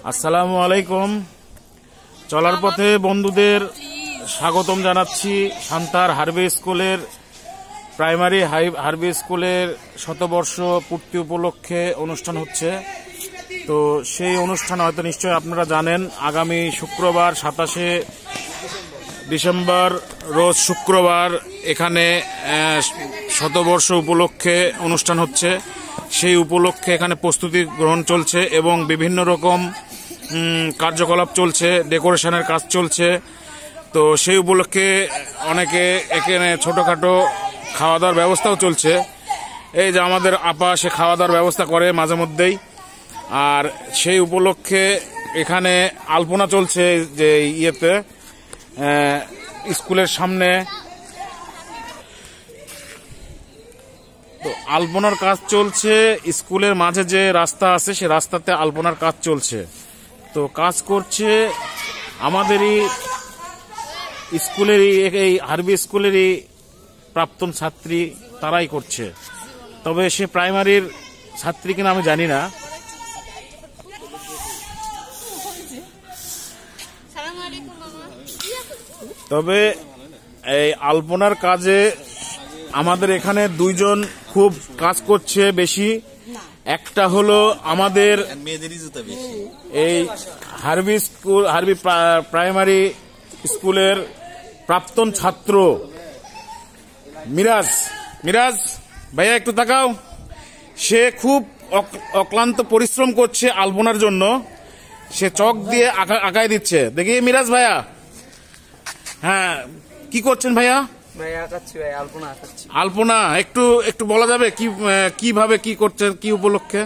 আসসালামু আলাইকুম। চলার পথে বন্ধুদের স্বাগতম জানাচ্ছি। সান্তার হার্ভে স্কুলের প্রাইমারি হার্ভে স্কুলের শতবর্ষ পূর্তি উপলক্ষে অনুষ্ঠান হচ্ছে। তো সেই অনুষ্ঠান হয়তো নিশ্চয়ই আপনারা জানেন, আগামী শুক্রবার 27শে ডিসেম্বর রোজ শুক্রবার এখানে শতবর্ষ উপলক্ষে অনুষ্ঠান হচ্ছে। সেই উপলক্ষে এখানে প্রস্তুতি গ্রহণ চলছে এবং বিভিন্ন রকম কার্যকলাপ চলছে, ডেকোরেশনের কাজ চলছে। তো সেই উপলক্ষে অনেকে এখানে ছোটোখাটো খাওয়া দাওয়ার ব্যবস্থাও চলছে। এই যে আমাদের আপা, সে খাওয়া দাওয়ার ব্যবস্থা করে মাঝে মধ্যেই। আর সেই উপলক্ষে এখানে আলপনা চলছে যে ইয়েতে স্কুলের সামনে। তো আলপনার কাজ চলছে, স্কুলের মাঝে যে রাস্তা আছে সে রাস্তাতে আলপনার কাজ চলছে। তো কাজ করছে আমাদেরই স্কুলেরই, এই হার্ভে স্কুলেরই প্রাক্তন ছাত্রী, তারাই করছে। তবে সে প্রাইমারির ছাত্রী কিনা আমি জানি না। তবে এই আলপনার কাজে আমাদের এখানে দুইজন খুব কাজ করছে বেশি। একটা হলো আমাদের এই হার্ভে প্রাইমারি স্কুলের প্রাক্তন ছাত্র মিরাজ ভাইয়া, একটু তাকাও। সে খুব অক্লান্ত পরিশ্রম করছে আলপনার জন্য। সে চক দিয়ে আঁকায় দিচ্ছে। দেখি মিরাজ ভাইয়া, হ্যাঁ কি করছেন ভাইয়া? আলপনা একটু বলা যাবে কিভাবে কি করছেন, কি উপলক্ষে?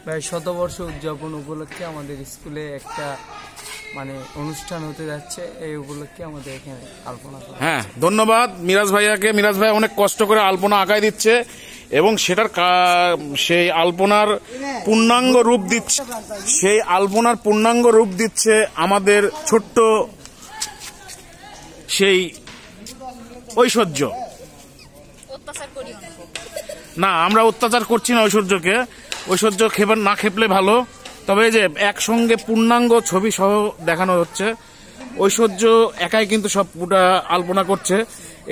ভাই, শতবর্ষ উদযাপন উপলক্ষে আমাদের স্কুলে একটা অনুষ্ঠান হতে যাচ্ছে। এই উপলক্ষে আমাদের এখানে আলপনা। হ্যাঁ, ধন্যবাদ মিরাজ ভাইয়াকে। মিরাজ ভাই অনেক কষ্ট করে আলপনা আঁকায় দিচ্ছে এবং সেটার সেই আলপনার পূর্ণাঙ্গ রূপ দিচ্ছে আমাদের ছোট্ট সেই ঐশ্বর্য। না, আমরা অত্যাচার করছি না ঐশ্বর্যকে। ঐশ্বর্য না খেপলে ভালো। তবে যে একসঙ্গে পূর্ণাঙ্গ ছবি সহ দেখানো হচ্ছে। ঐশ্বর্য একাই কিন্তু সব পুরা আলপনা করছে।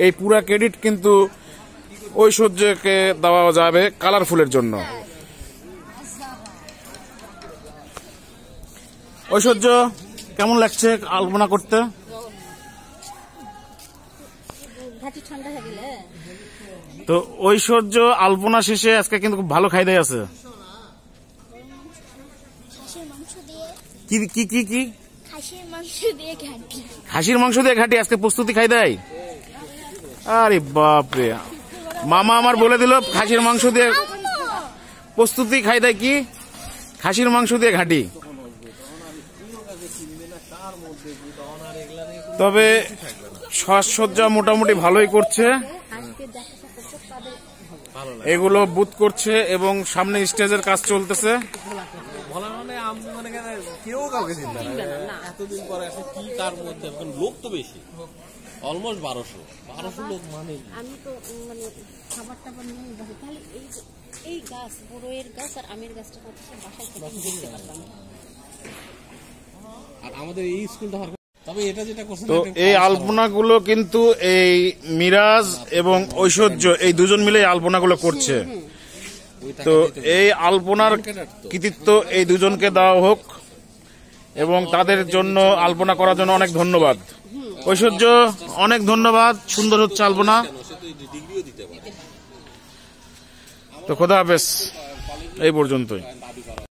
এই পুরা ক্রেডিট কিন্তু ঐশ্বর্যকে দেওয়া যাবে কালারফুলের জন্য। ঐশ্বর্য, কেমন লাগছে আলপনা করতে? তো ঐশ্বর্য আলপনা শেষে আজকে কিন্তু খুব ভালো খাই দেয় আছে। কি খাসির মাংস দিয়ে ঘাটি আজকে প্রস্তুতি খাই দেয়। আরে বাপরে, মামা আমার বলে দিল খাসির মাংস দিয়ে প্রস্তুতি খাই দেয়। কি খাসির মাংস দিয়ে ঘাটি। তবে সাজসজ্জা মোটামুটি ভালোই করছে। এগুলো বুথ করছে এবং সামনে স্টেজের কাজ চলতেছে। কেউ কাউকে চিন্তা না, এতদিন পরে কি কার মধ্যে লোক তো বেশি, অলমোস্ট 1200 লোক। আমি তো খাবার টাবার নিয়ে তাহলে এই গাছ, বড়ের গাছ আর আমের গাছটা বাসায় দেখতে পারতাম। আর আমাদের এই স্কুলটা, তবে এটা যেটা করছে, তো এই আলপনাগুলো কিন্তু এই মিরাজ এবং ঐশ্বর্য এই দুজন মিলে আলপনাগুলো করছে। তো এই আলপনার কৃতিত্ব এই দুজনকে দেওয়া হোক এবং তাদের জন্য আলপনা করার জন্য অনেক ধন্যবাদ। ঐশ্বর্য, অনেক ধন্যবাদ। সুন্দর হচ্ছে আলপনা। তো খোদা হাফেজ, এই পর্যন্তই।